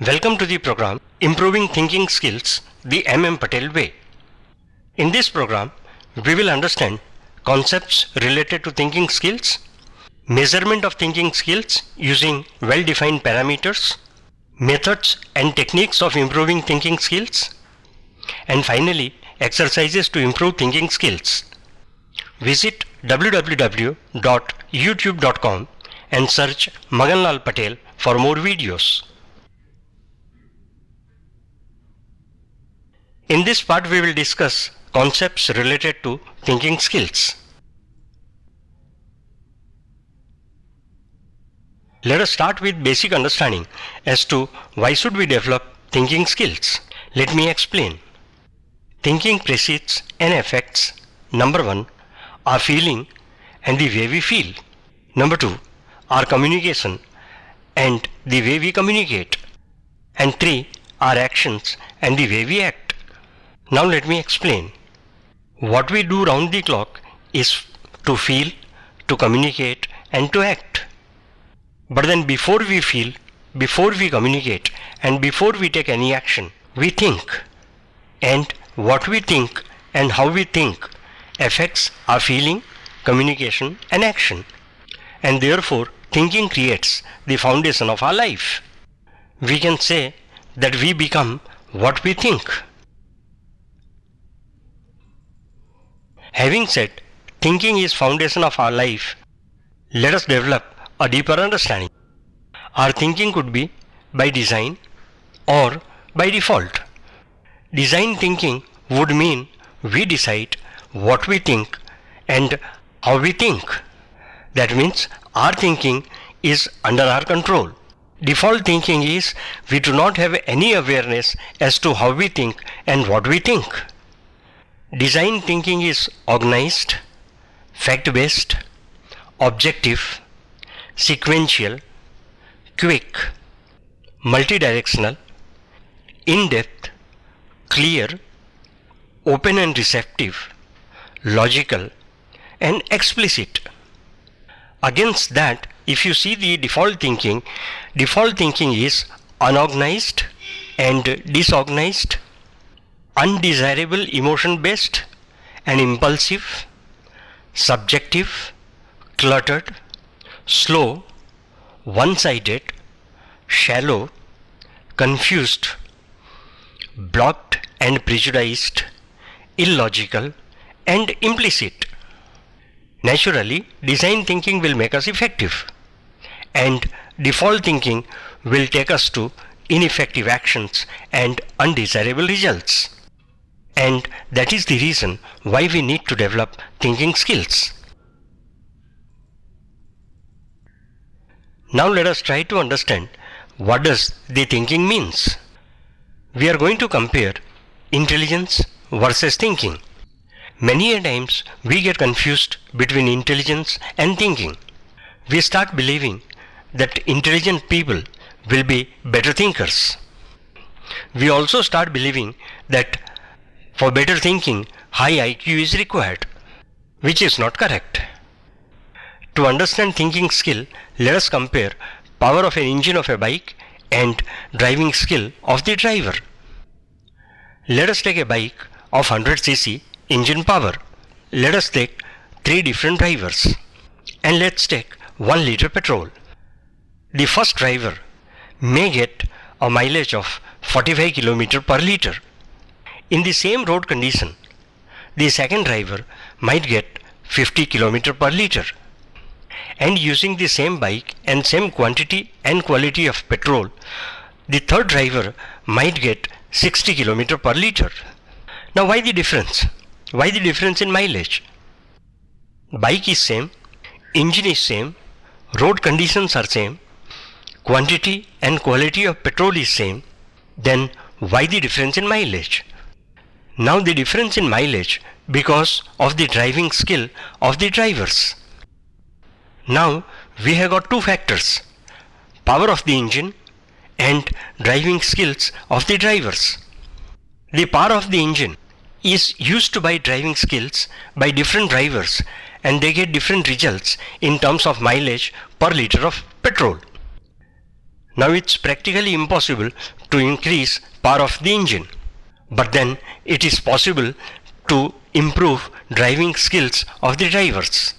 Welcome to the program Improving Thinking Skills the M.M. Patel Way. In this program, we will understand concepts related to thinking skills, measurement of thinking skills using well-defined parameters, methods and techniques of improving thinking skills, and finally, exercises to improve thinking skills. Visit www.youtube.com and search Magan Lal Patel for more videos. In this part, we will discuss concepts related to thinking skills. Let us start with basic understanding as to why should we develop thinking skills. Let me explain. Thinking precedes and affects number 1, our feeling and the way we feel. Number 2, our communication and the way we communicate. And 3, our actions and the way we act. Now let me explain. What we do round the clock is to feel, to communicate and to act. But then before we feel, before we communicate and before we take any action, we think. And what we think and how we think affects our feeling, communication and action. And therefore, thinking creates the foundation of our life. We can say that we become what we think. Having said thinking is foundation of our life, let us develop a deeper understanding. Our thinking could be by design or by default. Design thinking would mean we decide what we think and how we think. That means our thinking is under our control. Default thinking is we do not have any awareness as to how we think and what we think. Design thinking is organized, fact-based, objective, sequential, quick, multidirectional, in-depth, clear, open and receptive, logical, and explicit. Against that, if you see the default thinking is unorganized and disorganized, undesirable emotion based and impulsive, subjective, cluttered, slow, one-sided, shallow, confused, blocked and prejudiced, illogical and implicit. Naturally, design thinking will make us effective and default thinking will take us to ineffective actions and undesirable results. And that is the reason why we need to develop thinking skills. Now let us try to understand what does the thinking means. We are going to compare intelligence versus thinking. Many a times we get confused between intelligence and thinking. We start believing that intelligent people will be better thinkers. We also start believing that for better thinking, high IQ is required, which is not correct. To understand thinking skill, let us compare power of an engine of a bike and driving skill of the driver. Let us take a bike of 100 cc engine power. Let us take 3 different drivers and let's take 1 liter petrol. The first driver may get a mileage of 45 km per liter. In the same road condition, the second driver might get 50 km per liter. And using the same bike and same quantity and quality of petrol, the third driver might get 60 km per liter. Now why the difference? Why the difference in mileage? Bike is same, engine is same, road conditions are same, quantity and quality of petrol is same, then why the difference in mileage? Now the difference in mileage because of the driving skill of the drivers. Now we have got 2 factors, power of the engine and driving skills of the drivers. The power of the engine is used by driving skills by different drivers and they get different results in terms of mileage per liter of petrol. Now it's practically impossible to increase power of the engine, but then it is possible to improve driving skills of the drivers.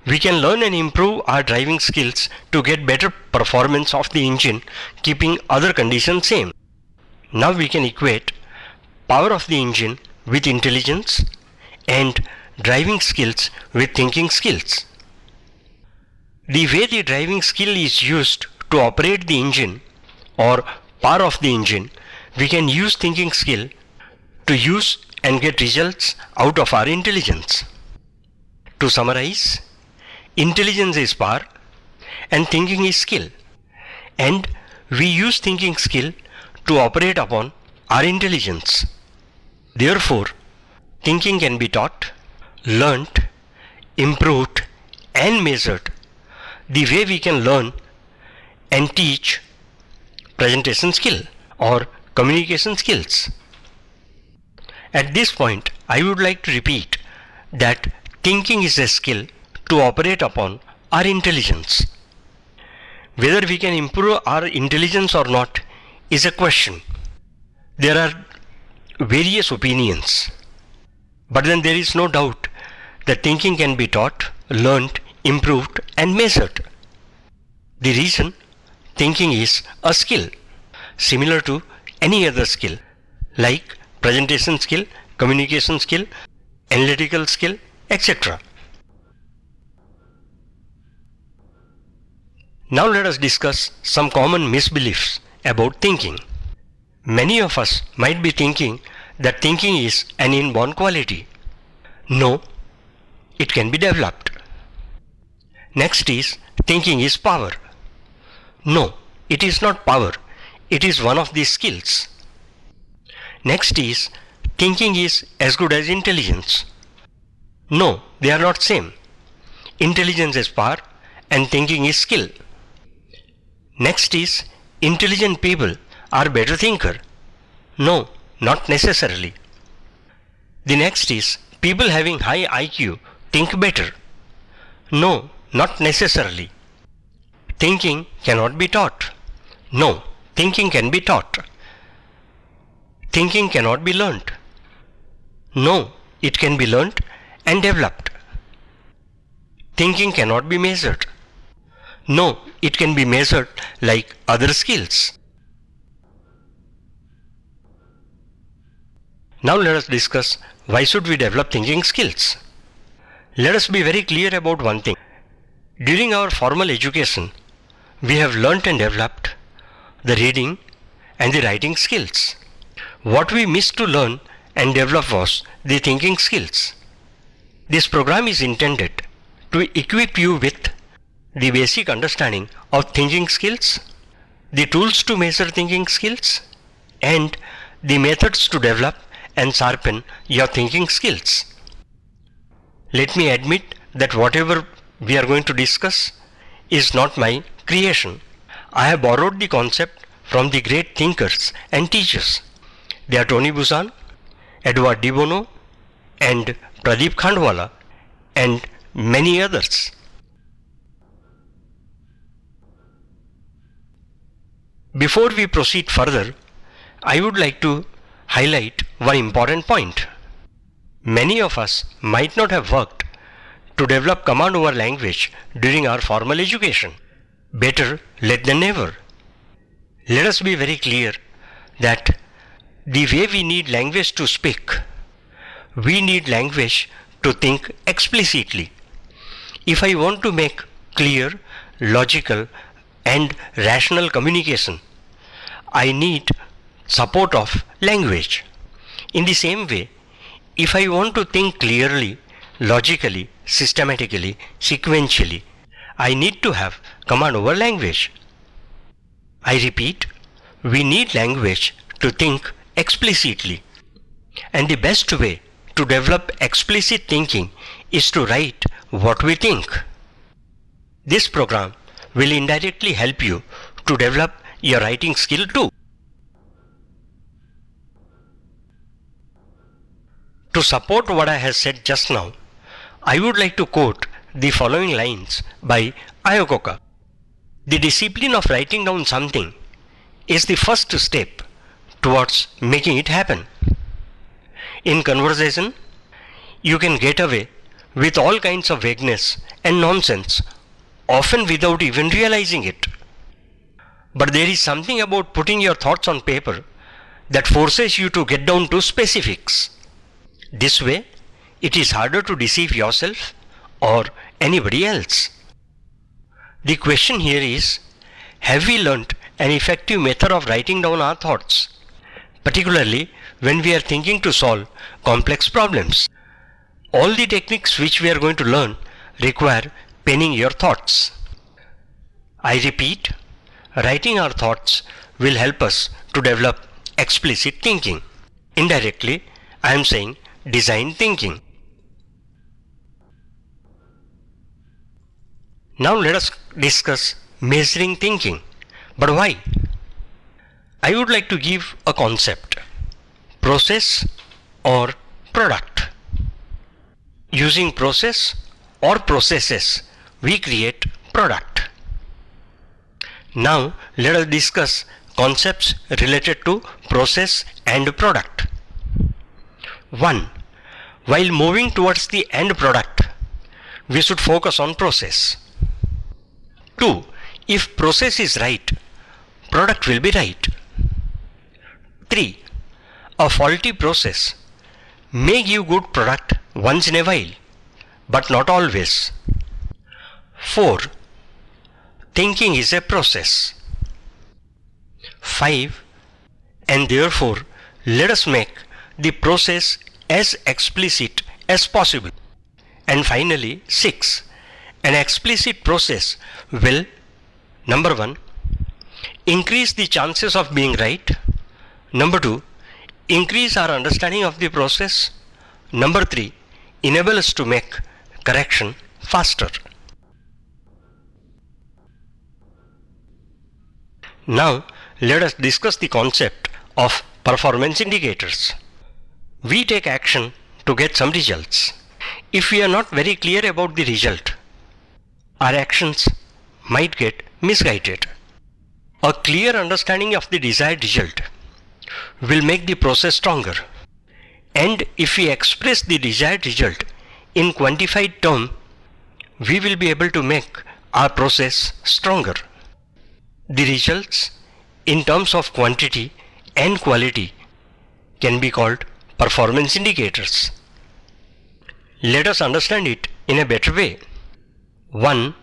We can learn and improve our driving skills to get better performance of the engine, keeping other conditions same. Now we can equate power of the engine with intelligence and driving skills with thinking skills. The way the driving skill is used to operate the engine or power of the engine, we can use thinking skill to use and get results out of our intelligence. To summarize, intelligence is power and thinking is skill, and we use thinking skill to operate upon our intelligence. Therefore, thinking can be taught, learnt, improved and measured the way we can learn and teach presentation skill or communication skills. At this point, I would like to repeat that thinking is a skill to operate upon our intelligence. Whether we can improve our intelligence or not is a question. There are various opinions, but then there is no doubt that thinking can be taught, learnt, improved and measured. The reason thinking is a skill similar to any other skill like presentation skill, communication skill, analytical skill, etc. Now let us discuss some common misbeliefs about thinking. Many of us might be thinking that thinking is an inborn quality. No, it can be developed. Next is thinking is power. No, it is not power. It is one of these skills. Next is thinking is as good as intelligence. No, they are not same. Intelligence is power and thinking is skill. Next is intelligent people are better thinker. No, not necessarily. The next is people having high IQ think better. No, not necessarily. Thinking cannot be taught. No, thinking can be taught. Thinking cannot be learnt. No, it can be learnt and developed. Thinking cannot be measured. No, it can be measured like other skills. Now let us discuss why should we develop thinking skills. Let us be very clear about one thing. During our formal education, we have learnt and developed the reading and the writing skills. What we missed to learn and develop was the thinking skills. This program is intended to equip you with the basic understanding of thinking skills, the tools to measure thinking skills, and the methods to develop and sharpen your thinking skills. Let me admit that whatever we are going to discuss is not my creation. I have borrowed the concept from the great thinkers and teachers. They are Tony Buzan, Edward de Bono, and Pradeep Khandwala, and many others. Before we proceed further, I would like to highlight one important point. Many of us might not have worked to develop command over language during our formal education. Better late than never. Let us be very clear that the way we need language to speak, we need language to think explicitly. If I want to make clear, logical and rational communication, I need support of language. In the same way, if I want to think clearly, logically, systematically, sequentially, I need to have command over language. I repeat, we need language to think explicitly. And the best way to develop explicit thinking is to write what we think. This program will indirectly help you to develop your writing skill too. To support what I have said just now, I would like to quote the following lines by Iacocca. The discipline of writing down something is the first step towards making it happen. In conversation, you can get away with all kinds of vagueness and nonsense, often without even realizing it. But there is something about putting your thoughts on paper that forces you to get down to specifics. This way, it is harder to deceive yourself or anybody else. The question here is, have we learnt an effective method of writing down our thoughts, particularly when we are thinking to solve complex problems? All the techniques which we are going to learn require penning your thoughts. I repeat, writing our thoughts will help us to develop explicit thinking. Indirectly, I am saying design thinking. Now let us discuss measuring thinking. But why? I would like to give a concept: process or product. Using process or processes, we create product. Now let us discuss concepts related to process and product. 1. While moving towards the end product, we should focus on process. 2. If process is right, product will be right. 3. A faulty process may give good product once in a while, but not always. 4. Thinking is a process. 5. And therefore, let us make the process as explicit as possible. And finally, 6. An explicit process will, number 1, increase the chances of being right. Number 2, increase our understanding of the process. Number 3, enable us to make correction faster. Now, let us discuss the concept of performance indicators. We take action to get some results. If we are not very clear about the result, our actions might get misguided. A clear understanding of the desired result will make the process stronger. And if we express the desired result in quantified terms, we will be able to make our process stronger. The results in terms of quantity and quality can be called performance indicators. Let us understand it in a better way. 1.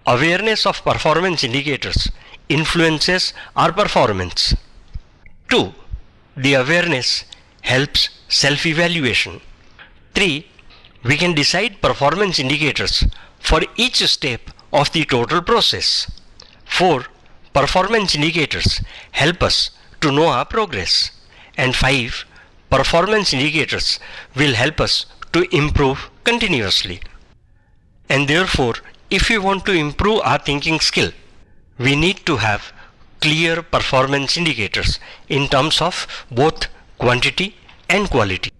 Awareness of performance indicators influences our performance. 2. The awareness helps self-evaluation. 3. We can decide performance indicators for each step of the total process. 4. Performance indicators help us to know our progress. And 5. Performance indicators will help us to improve continuously. And therefore, if we want to improve our thinking skill, we need to have clear performance indicators in terms of both quantity and quality.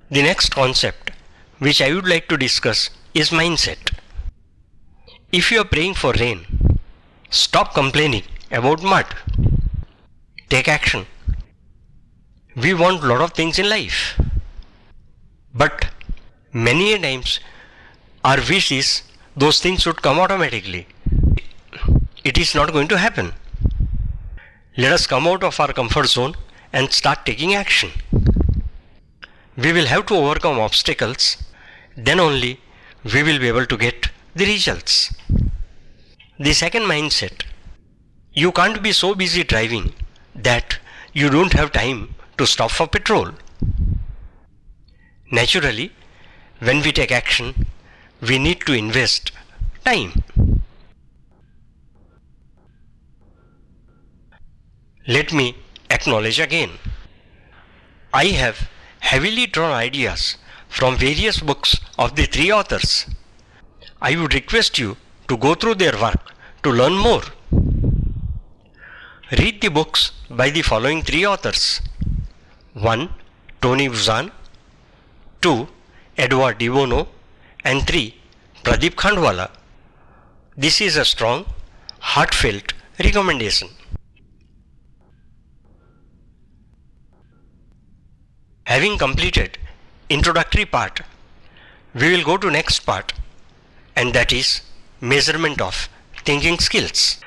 The next concept which I would like to discuss is mindset. If you are praying for rain, stop complaining about mud. Take action. We want a lot of things in life, but many times our wish is those things should come automatically. It is not going to happen. Let us come out of our comfort zone and start taking action. We will have to overcome obstacles, then only we will be able to get the results. The second mindset: you can't be so busy driving that you don't have time to stop for petrol. Naturally, when we take action, we need to invest time. Let me acknowledge again. I have heavily drawn ideas from various books of the three authors. I would request you to go through their work to learn more. Read the books by the following three authors. 1. Tony Buzan. 2. Edward de Bono. And 3. Pradeep Khandwala. This is a strong, heartfelt recommendation. Having completed introductory part, we will go to next part, and that is measurement of thinking skills.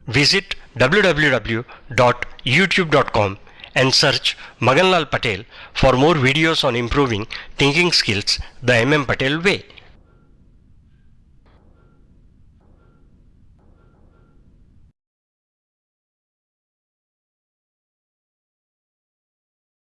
Visit www.youtube.com and search Maganlal Patel for more videos on improving thinking skills the MM Patel way.